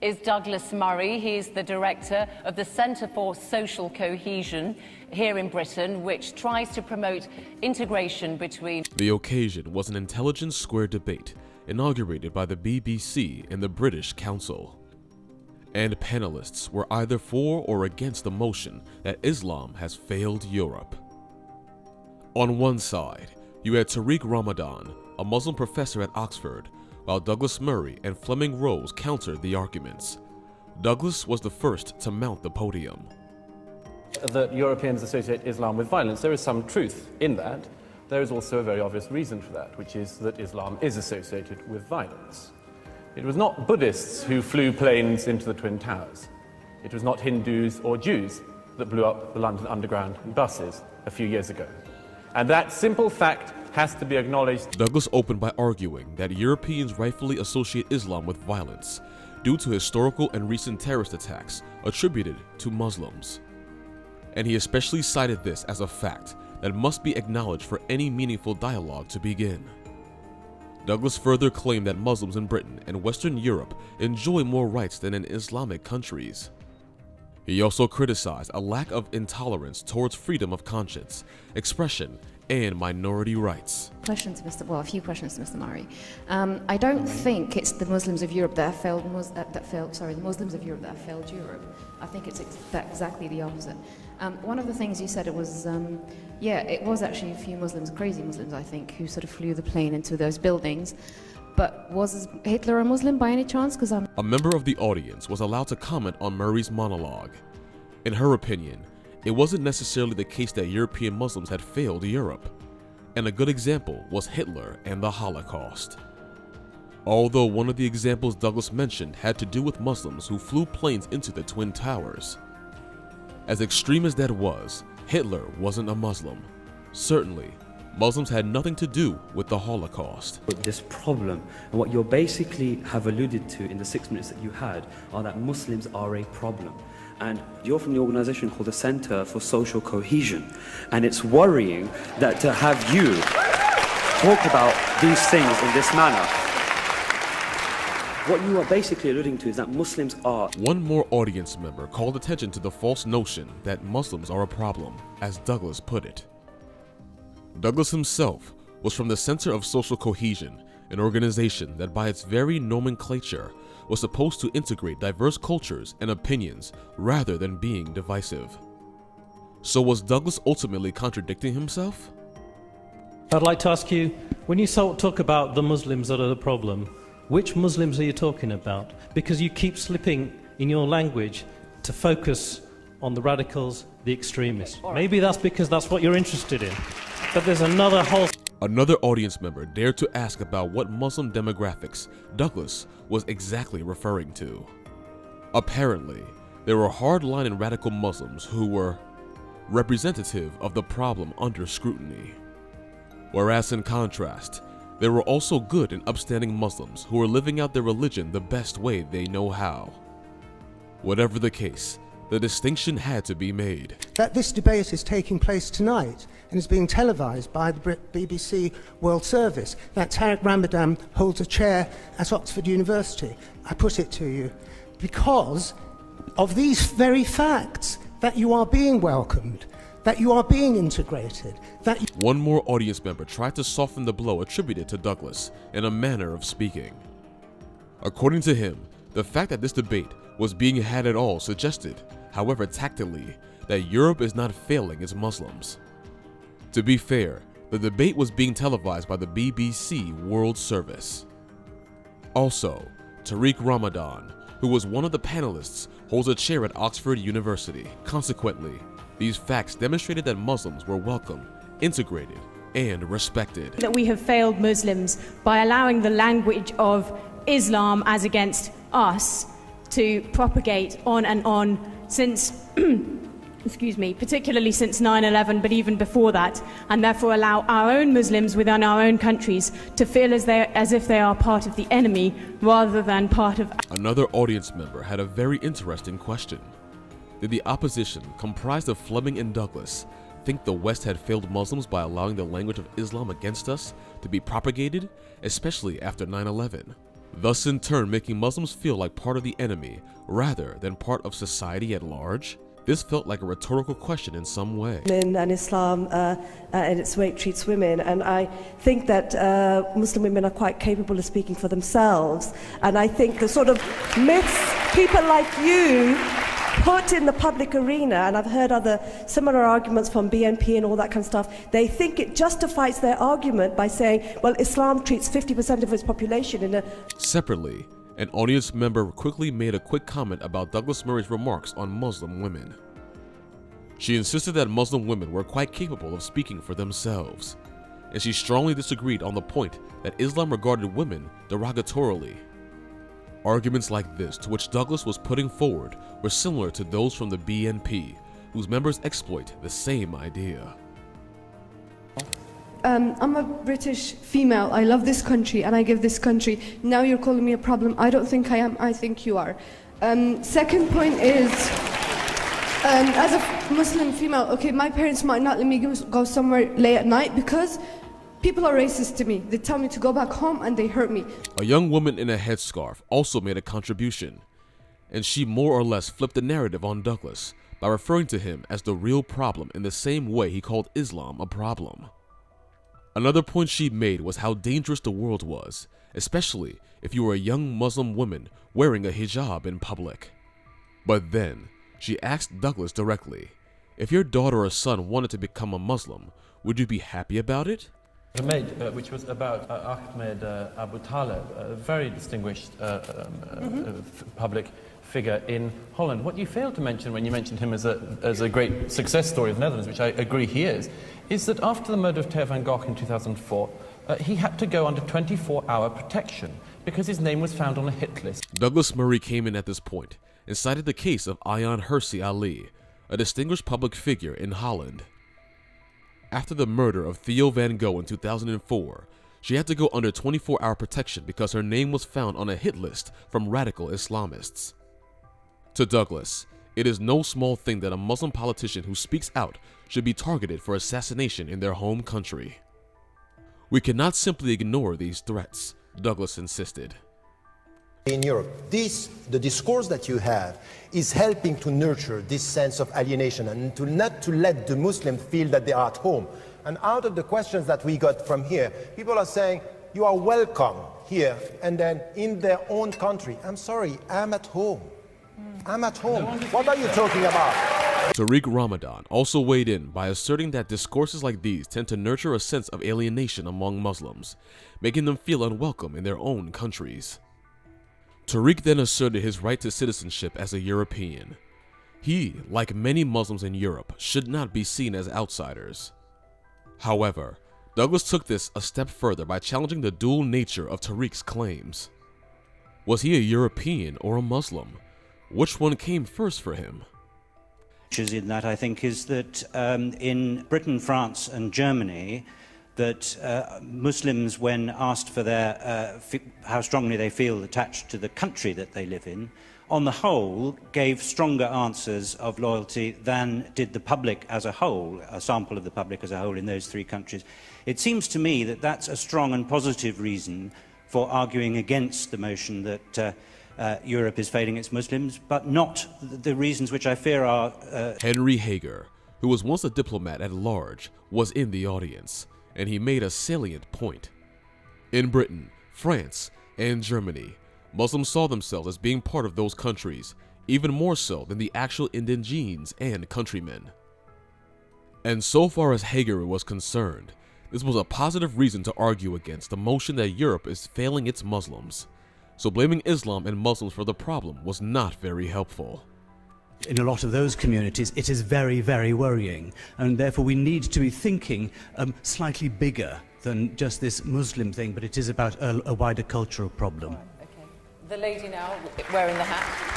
is Douglas Murray. He's the director of the Centre for Social Cohesion here in Britain, which tries to promote integration between... The occasion was an intelligence square debate inaugurated by the BBC and the British Council. And panelists were either for or against the motion that Islam has failed Europe. On one side, you had Tariq Ramadan, a Muslim professor at Oxford, while Douglas Murray and Fleming Rose countered the arguments. Douglas was the first to mount the podium. That Europeans associate Islam with violence, there is some truth in that. There is also a very obvious reason for that, which is that Islam is associated with violence. It was not Buddhists who flew planes into the Twin Towers. It was not Hindus or Jews that blew up the London Underground and buses a few years ago. And that simple fact has to be acknowledged. Douglas opened by arguing that Europeans rightfully associate Islam with violence due to historical and recent terrorist attacks attributed to Muslims. And he especially cited this as a fact that must be acknowledged for any meaningful dialogue to begin. Douglas further claimed that Muslims in Britain and Western Europe enjoy more rights than in Islamic countries. He also criticized a lack of intolerance towards freedom of conscience, expression, and minority rights. A few questions to Mr. Murray. I don't think it's the Muslims of Europe that have failed. The Muslims of Europe that have failed Europe. I think it's exactly the opposite. One of the things you said, it was actually a few Muslims, crazy Muslims, I think, who sort of flew the plane into those buildings. But was Hitler a Muslim by any chance? A member of the audience was allowed to comment on Murray's monologue. In her opinion, it wasn't necessarily the case that European Muslims had failed Europe, and a good example was Hitler and the Holocaust. Although one of the examples Douglas mentioned had to do with Muslims who flew planes into the Twin Towers. As extreme as that was, Hitler wasn't a Muslim. Certainly, Muslims had nothing to do with the Holocaust. This problem, and what you basically have alluded to in the 6 minutes that you had, are that Muslims are a problem. And you're from the organization called the Centre for Social Cohesion. And it's worrying that to have you talk about these things in this manner. What you are basically alluding to is that Muslims are... One more audience member called attention to the false notion that Muslims are a problem, as Douglas put it. Douglas himself was from the Center of Social Cohesion, an organization that by its very nomenclature was supposed to integrate diverse cultures and opinions rather than being divisive. So was Douglas ultimately contradicting himself? I'd like to ask you, when you talk about the Muslims that are the problem, which Muslims are you talking about? Because you keep slipping in your language to focus on the radicals, the extremists. Maybe that's because that's what you're interested in. But there's another whole... Another audience member dared to ask about what Muslim demographics Douglas was exactly referring to. Apparently, there were hardline and radical Muslims who were representative of the problem under scrutiny. Whereas in contrast, there were also good and upstanding Muslims who were living out their religion the best way they know how. Whatever the case, the distinction had to be made. That this debate is taking place tonight and is being televised by the BBC World Service, that Tariq Ramadan holds a chair at Oxford University. I put it to you because of these very facts, that you are being welcomed, that you are being integrated, that you... One more audience member tried to soften the blow attributed to Douglas in a manner of speaking. According to him, the fact that this debate was being had at all suggested, however tactily, that Europe is not failing its Muslims. To be fair, the debate was being televised by the BBC World Service. Also, Tariq Ramadan, who was one of the panelists, holds a chair at Oxford University. Consequently, these facts demonstrated that Muslims were welcome, integrated, and respected. That we have failed Muslims by allowing the language of Islam as against us to propagate on and on since, particularly since 9/11, but even before that, and therefore allow our own Muslims within our own countries to feel as if they are part of the enemy rather than part of... Another audience member had a very interesting question. Did the opposition, comprised of Fleming and Douglas, think the West had failed Muslims by allowing the language of Islam against us to be propagated, especially after 9/11? thus in turn making Muslims feel like part of the enemy rather than part of society at large? This felt like a rhetorical question in some way. Men and Islam and its way it treats women, and I think that Muslim women are quite capable of speaking for themselves, and I think the sort of myths people like you put in the public arena, and I've heard other similar arguments from BNP and all that kind of stuff, they think it justifies their argument by saying, well, Islam treats 50% of its population in a... Separately, an audience member quickly made a quick comment about Douglas Murray's remarks on Muslim women. She insisted that Muslim women were quite capable of speaking for themselves, and she strongly disagreed on the point that Islam regarded women derogatorily. Arguments like this to which Douglas was putting forward were similar to those from the BNP, whose members exploit the same idea. I'm a British female. I love this country and I give this country. Now you're calling me a problem. I don't think I am. I think you are. Second point is, as a Muslim female, okay, my parents might not let me go somewhere late at night because people are racist to me. They tell me to go back home and they hurt me. A young woman in a headscarf also made a contribution, and she more or less flipped the narrative on Douglas by referring to him as the real problem in the same way he called Islam a problem. Another point she made was how dangerous the world was, especially if you were a young Muslim woman wearing a hijab in public. But then, she asked Douglas directly, if your daughter or son wanted to become a Muslim, would you be happy about it? Which was about Ahmed Abu Talib, a very distinguished public figure in Holland. What you failed to mention when you mentioned him as a great success story of the Netherlands, which I agree he is that after the murder of Theo van Gogh in 2004, he had to go under 24-hour protection because his name was found on a hit list. Douglas Murray came in at this point and cited the case of Ayaan Hirsi Ali, a distinguished public figure in Holland. After the murder of Theo van Gogh in 2004, she had to go under 24-hour protection because her name was found on a hit list from radical Islamists. To Douglas, it is no small thing that a Muslim politician who speaks out should be targeted for assassination in their home country. We cannot simply ignore these threats, Douglas insisted. In Europe, the discourse that you have is helping to nurture this sense of alienation and not to let the Muslims feel that they are at home. And out of the questions that we got from here, people are saying, you are welcome here, and then in their own country. I'm sorry, I'm at home. I'm at home. What are you talking about? Tariq Ramadan also weighed in by asserting that discourses like these tend to nurture a sense of alienation among Muslims, making them feel unwelcome in their own countries. Tariq then asserted his right to citizenship as a European. He, like many Muslims in Europe, should not be seen as outsiders. However, Douglas took this a step further by challenging the dual nature of Tariq's claims. Was he a European or a Muslim? Which one came first for him? In that, I think, is that in Britain, France and Germany, that Muslims, when asked for their how strongly they feel attached to the country that they live in, on the whole gave stronger answers of loyalty than did the public as a whole, a sample of the public as a whole in those three countries. It seems to me that that's a strong and positive reason for arguing against the motion that Europe is failing its Muslims, but not the reasons which I fear are... Henry Hager, who was once a diplomat at large, was in the audience, and he made a salient point. In Britain, France, and Germany, Muslims saw themselves as being part of those countries, even more so than the actual indigenes and countrymen. And so far as Hager was concerned, this was a positive reason to argue against the motion that Europe is failing its Muslims. So blaming Islam and Muslims for the problem was not very helpful. In a lot of those communities, it is very, very worrying, and therefore we need to be thinking slightly bigger than just this Muslim thing, but it is about a wider cultural problem. Okay. The lady now, wearing the hat.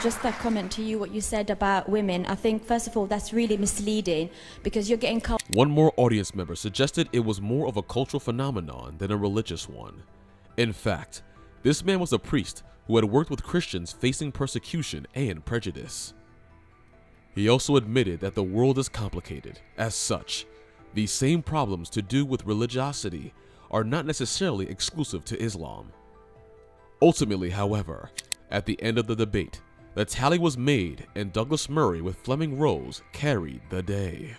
Just a comment to you, what you said about women. I think, first of all, that's really misleading, because you're getting... One more audience member suggested it was more of a cultural phenomenon than a religious one. In fact, this man was a priest who had worked with Christians facing persecution and prejudice. He also admitted that the world is complicated. As such, these same problems to do with religiosity are not necessarily exclusive to Islam. Ultimately, however, at the end of the debate, the tally was made and Douglas Murray with Fleming Rose carried the day.